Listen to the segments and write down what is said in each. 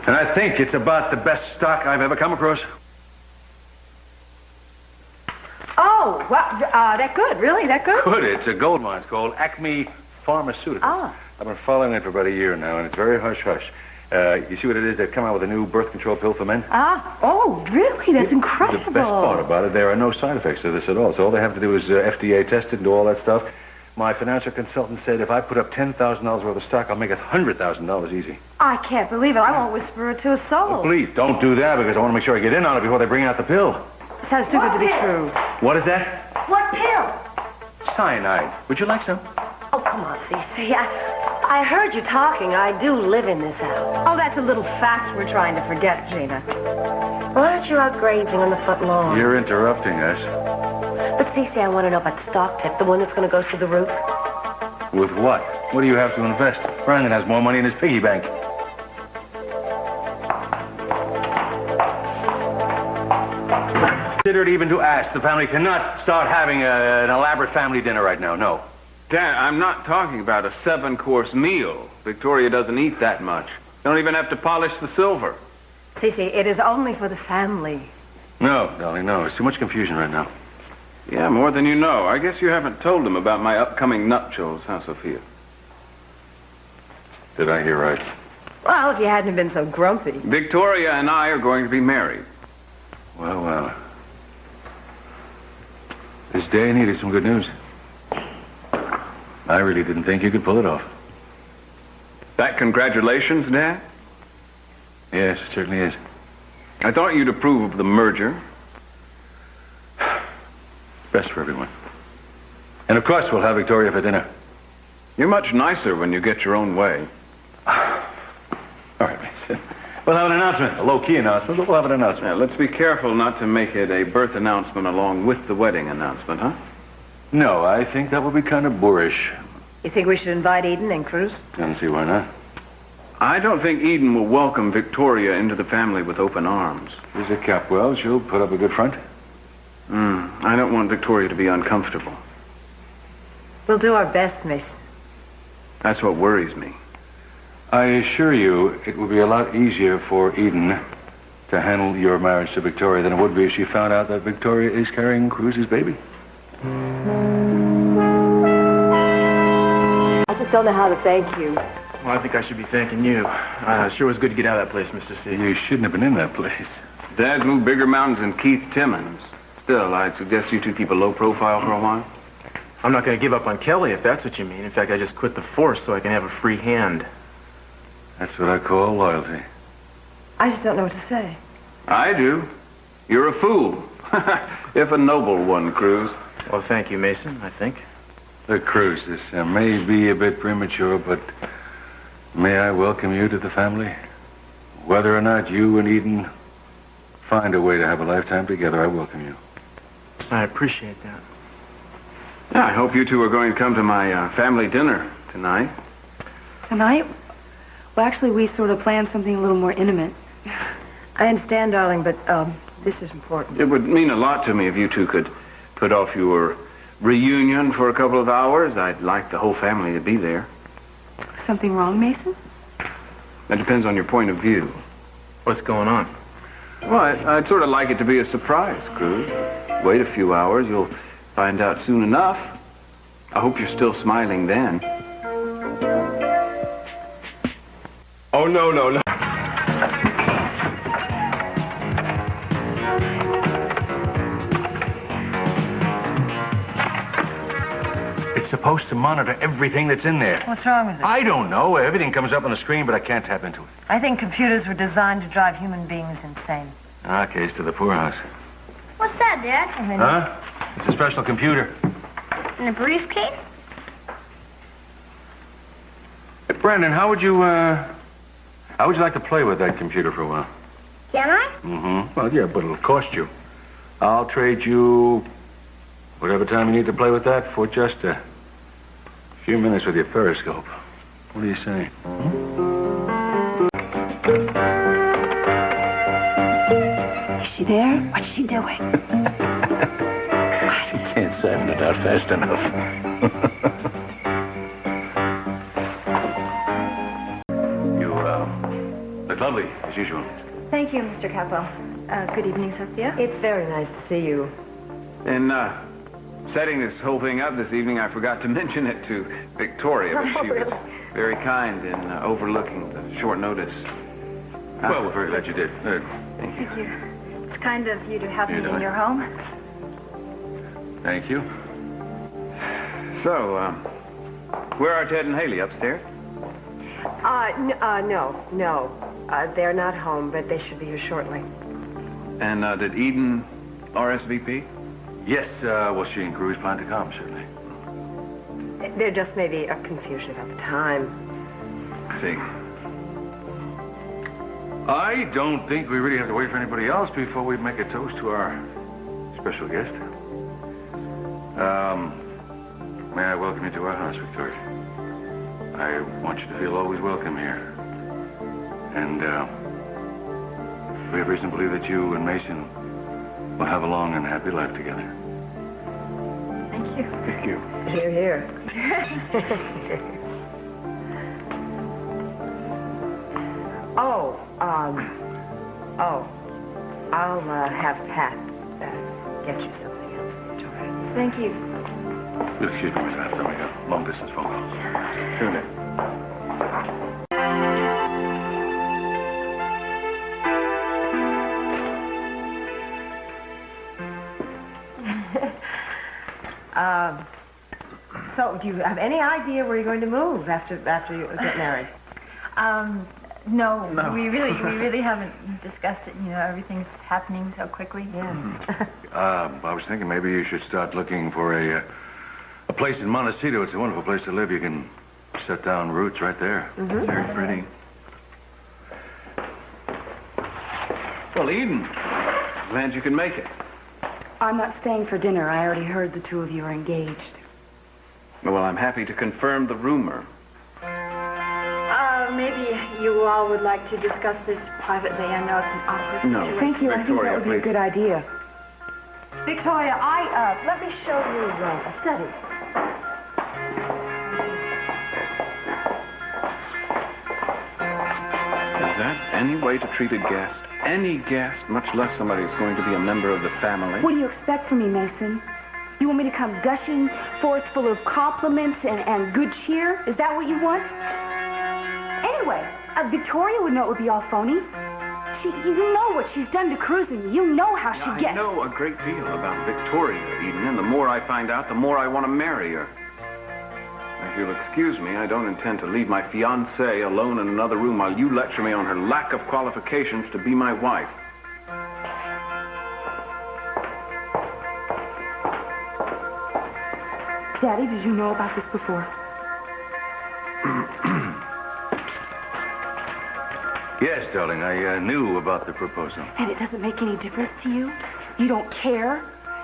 And I think it's about the best stock I've ever come across. Oh, well, that good? Really? That good? Good. It's a gold mine. It's called Acme Pharmaceuticals. Ah. I've been following it for about a year now, and it's very hush-hush. You see what it is? They've come out with a new birth control pill for men. Ah. Oh, really? That's incredible. The best part about it, there are no side effects to this at all. So all they have to do is FDA test it and do all that stuff. My financial consultant said if I put up $10,000 worth of stock, I'll make it $100,000 easy. I can't believe it. I won't whisper it to a soul. Well, please, don't do that, because I want to make sure I get in on it before they bring out the pill. Sounds too good to be true. What is that? What pill? Cyanide. Would you like some? Oh, come on, Cece. I heard you talking. I do live in this house. Oh, that's a little fact we're trying to forget, Gina. Why aren't you out grazing on the front lawn? You're interrupting us. But, Cece, I want to know about the stock tip, the one that's going to go through the roof. With what? What do you have to invest? Brandon has more money in his piggy bank. Consider it even to ask. The family cannot start having an elaborate family dinner right now. No. Dad, I'm not talking about a 7-course meal. Victoria doesn't eat that much. You don't even have to polish the silver. Cece, it is only for the family. No, darling, no. There's too much confusion right now. Yeah, more than you know. I guess you haven't told them about my upcoming nuptials, huh, Sophia? Did I hear right? Well, if you hadn't been so grumpy. Victoria and I are going to be married. Well, well. This day needed some good news. I really didn't think you could pull it off. That congratulations, Dad? Yes, it certainly is. I thought you'd approve of the merger. Best for everyone. And of course, we'll have Victoria for dinner. You're much nicer when you get your own way. All right, Mason. We'll have an announcement, a low-key announcement, but we'll have an announcement. Now, let's be careful not to make it a birth announcement along with the wedding announcement, huh? No, I think that would be kind of boorish. You think we should invite Eden and Cruz? Don't see why not. I don't think Eden will welcome Victoria into the family with open arms. She's a Capwell. She'll put up a good front. I don't want Victoria to be uncomfortable. We'll do our best, Mason. That's what worries me. I assure you, it will be a lot easier for Eden to handle your marriage to Victoria than it would be if she found out that Victoria is carrying Cruz's baby. I just don't know how to thank you. Well, I think I should be thanking you. Sure was good to get out of that place, Mr. C. You shouldn't have been in that place. Dad's moved bigger mountains than Keith Timmons. Still, I'd suggest you two keep a low profile for a while. I'm not going to give up on Kelly, if that's what you mean. In fact, I just quit the force so I can have a free hand. That's what I call loyalty. I just don't know what to say. I do. You're a fool. If a noble one, Cruz. Well, thank you, Mason, I think. Look, Cruz, this may be a bit premature, but may I welcome you to the family? Whether or not you and Eden find a way to have a lifetime together, I welcome you. I appreciate that. Yeah, I hope you two are going to come to my family dinner tonight. Tonight? Well, actually, we sort of planned something a little more intimate. I understand, darling, but this is important. It would mean a lot to me if you two could put off your reunion for a couple of hours. I'd like the whole family to be there. Something wrong, Mason? That depends on your point of view. What's going on? Well, I'd sort of like it to be a surprise, Cruz. Wait a few hours, you'll find out soon enough. I hope you're still smiling then. Oh, no. It's supposed to monitor everything that's in there. What's wrong with it? I don't know. Everything comes up on the screen, but I can't tap into it. I think computers were designed to drive human beings insane. In our case, to the poorhouse. What's that, Dad? Huh? It's a special computer. In a briefcase? Hey, Brandon, how would you like to play with that computer for a while? Can I? Mm-hmm. Well, yeah, but it'll cost you. I'll trade you whatever time you need to play with that for just a few minutes with your periscope. What do you say? Is she there? What's she doing? You can't siphon it out fast enough. You, the club Lovely, as usual. Thank you, Mr. Capo. Good evening, Sophia. It's very nice to see you. In setting this whole thing up this evening, I forgot to mention it to Victoria, but she was very kind in overlooking the short notice. Well, we're very glad you did. Thank you. Thank you. It's kind of you to have me in your home. Thank you. So, where are Ted and Haley? Upstairs? No. They're not home, but they should be here shortly. And did Eden RSVP? Yes, well, she and Cruz plan to come, certainly. There just may be a confusion about the time. See. I don't think we really have to wait for anybody else before we make a toast to our special guest. May I welcome you to our house, Victoria? I want you to feel always welcome here. And we have reason to believe that you and Mason will have a long and happy life together. Thank you. Thank you. Hear, hear. I'll have Pat get you something else. Enjoy. Thank you. Excuse me, Miss Rath, there we go. Long distance phone call. Sure thing. So, do you have any idea where you're going to move after you get married? No, we really haven't discussed it. You know, everything's happening so quickly. Yeah. I was thinking maybe you should start looking for a place in Montecito. It's a wonderful place to live. You can set down roots right there. Mm-hmm. Very pretty. Well, Eden, glad you can make it. I'm not staying for dinner. I already heard the two of you are engaged. Well, I'm happy to confirm the rumor. Maybe you all would like to discuss this privately. I know it's an awkward No. situation. Thank you. I think Victoria, that would be a please. good idea. Victoria, let me show you a study. Is that any way to treat a guest? Any guest, much less somebody who's going to be a member of the family? What do you expect from me, Mason? You want me to come gushing forth full of compliments and good cheer? Is that what you want? Anyway, Victoria would know it would be all phony. You know what she's done to Cruz and you know how she gets. I know a great deal about Victoria, Eden, and the more I find out, the more I want to marry her. If you'll excuse me, I don't intend to leave my fiancée alone in another room while you lecture me on her lack of qualifications to be my wife. Daddy, did you know about this before? Yes, darling, I knew about the proposal. And it doesn't make any difference to you? You don't care?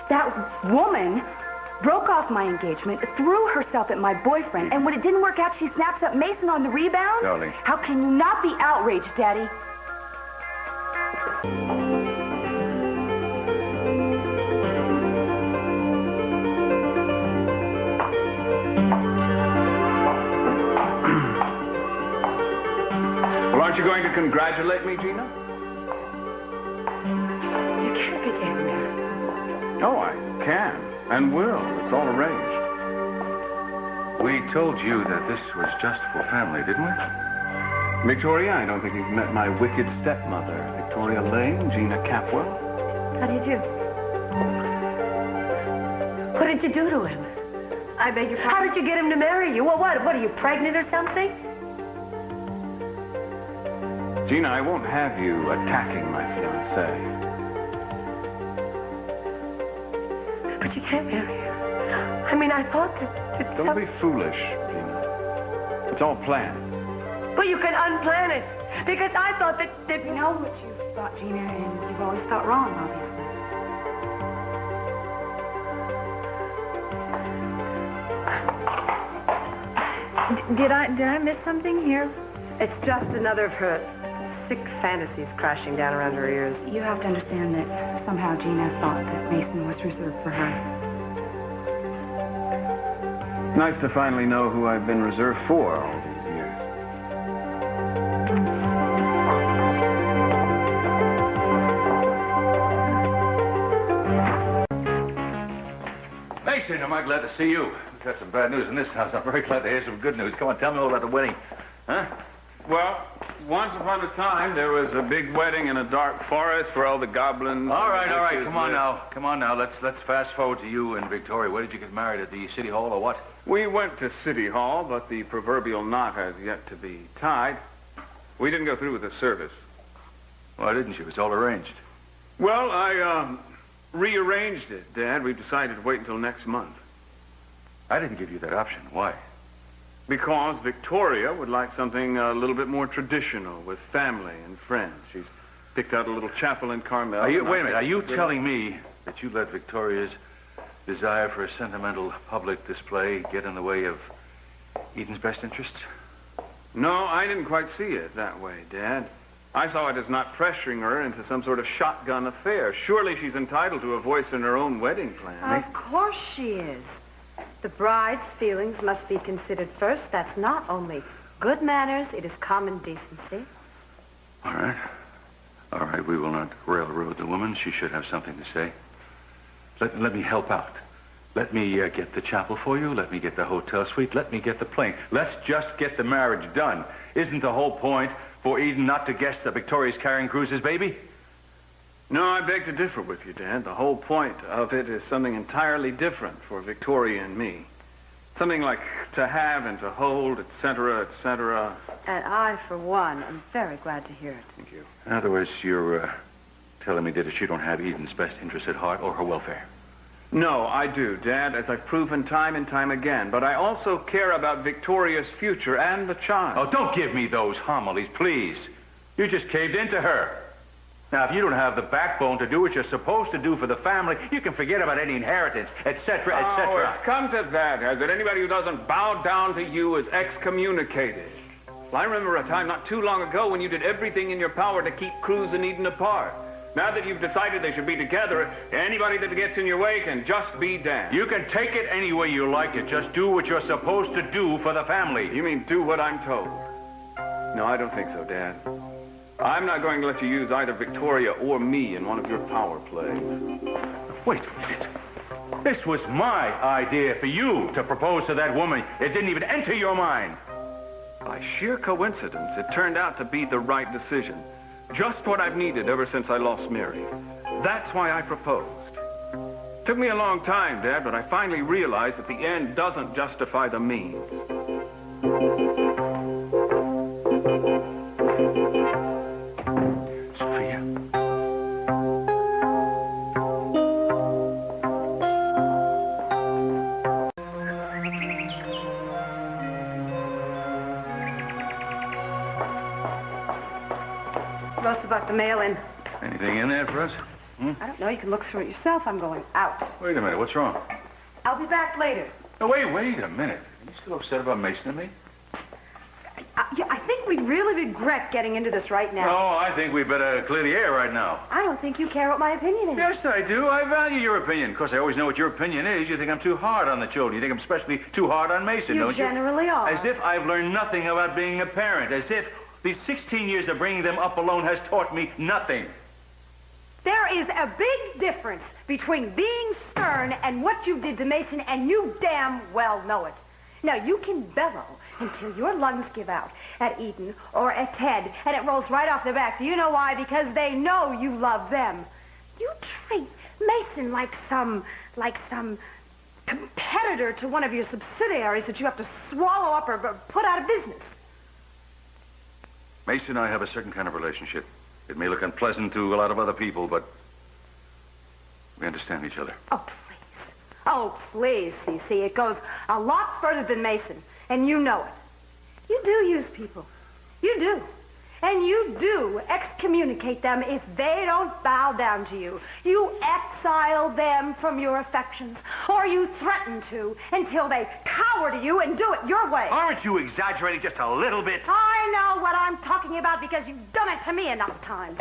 That woman broke off my engagement, threw herself at my boyfriend, and when it didn't work out, she snaps up Mason on the rebound? Darling. How can you not be outraged, Daddy? Well, aren't you going to congratulate me, Gina? You can't be getting married. Oh, I can and will. It's all arranged. We told you that this was just for family, didn't we? Victoria, I don't think you've met my wicked stepmother, Victoria Lane, Gina Capwell. How did you? What did you do to him? I beg your pardon? How did you get him to marry you? Well, what are you, pregnant or something? Gina, I won't have you attacking my fiancé. But you can't marry her. I mean, I thought that... Don't be foolish, Gina. It's all planned. But you can unplan it. Because I thought that... You know what you've thought, Gina, and you've always thought wrong, obviously. Did I miss something here? It's just another of her sick fantasies crashing down around her ears. You have to understand that somehow Gina thought that Mason was reserved for her. Nice to finally know who I've been reserved for all these years. Mason, am I glad to see you? We've got some bad news in this house. I'm very glad to hear some good news. Come on, tell me all about the wedding. Huh? Well, once upon a time, there was a big wedding in a dark forest where all the goblins... All right. Come on now. Let's fast forward to you and Victoria. Where did you get married? At the city hall or what? We went to City Hall, but the proverbial knot has yet to be tied. We didn't go through with the service. Why didn't you? It's all arranged. Well, I rearranged it, Dad. We decided to wait until next month. I didn't give you that option. Why? Because Victoria would like something a little bit more traditional with family and friends. She's picked out a little chapel in Carmel. Wait a minute. Are you telling me that you let Victoria's desire for a sentimental public display get in the way of Eden's best interests? No, I didn't quite see it that way, Dad. I saw it as not pressuring her into some sort of shotgun affair. Surely she's entitled to a voice in her own wedding plan. Of course she is. The bride's feelings must be considered first. That's not only good manners, it is common decency. All right, we will not railroad the woman. She should have something to say. Let me help out. Let me get the chapel for you. Let me get the hotel suite. Let me get the plane. Let's just get the marriage done. Isn't the whole point for Eden not to guess that Victoria's carrying Cruz's baby? No, I beg to differ with you, Dad. The whole point of it is something entirely different for Victoria and me. Something like to have and to hold, etc., etc. And I, for one, am very glad to hear it. Thank you. In other words, you're telling me that she don't have Eden's best interest at heart or her welfare. No, I do, Dad, as I've proven time and time again. But I also care about Victoria's future and the child. Oh, don't give me those homilies, please. You just caved into her. Now, if you don't have the backbone to do what you're supposed to do for the family, you can forget about any inheritance, etc., Oh, etc. it's come to that, has it? Anybody who doesn't bow down to you is excommunicated. Well, I remember a time not too long ago when you did everything in your power to keep Cruz and Eden apart. Now that you've decided they should be together, anybody that gets in your way can just be damned. You can take it any way you like it. Just do what you're supposed to do for the family. You mean do what I'm told? No, I don't think so, Dad. I'm not going to let you use either Victoria or me in one of your power plays. Wait a minute. This was my idea for you to propose to that woman. It didn't even enter your mind. By sheer coincidence, it turned out to be the right decision. Just what I've needed ever since I lost Mary. That's why I proposed. Took me a long time, Dad, but I finally realized that the end doesn't justify the means. Sophia. Most about the mail-in. Anything in there for us? I don't know. You can look through it yourself. I'm going out. Wait a minute. What's wrong? I'll be back later. No, wait a minute. Are you still upset about Mason and me? I think we really regret getting into this right now. No, I think we better clear the air right now. I don't think you care what my opinion is. Yes, I do. I value your opinion. Of course, I always know what your opinion is. You think I'm too hard on the children. You think I'm especially too hard on Mason, You don't you? generally are. As if I've learned nothing about being a parent. As if these 16 years of bringing them up alone has taught me nothing. There is a big difference between being stern and what you did to Mason, and you damn well know it. Now, you can bellow until your lungs give out at Eden or at Ted, and it rolls right off their back. Do you know why? Because they know you love them. You treat Mason like some competitor to one of your subsidiaries that you have to swallow up or put out of business. Mason and I have a certain kind of relationship. It may look unpleasant to a lot of other people, but we understand each other. Oh, please. Oh, please, CC. It goes a lot further than Mason, and you know it. You do use people. You do. And you do excommunicate them if they don't bow down to you. You exile them from your affections, or you threaten to until they cower to you and do it your way. Aren't you exaggerating just a little bit? I know what I'm talking about because you've done it to me enough times.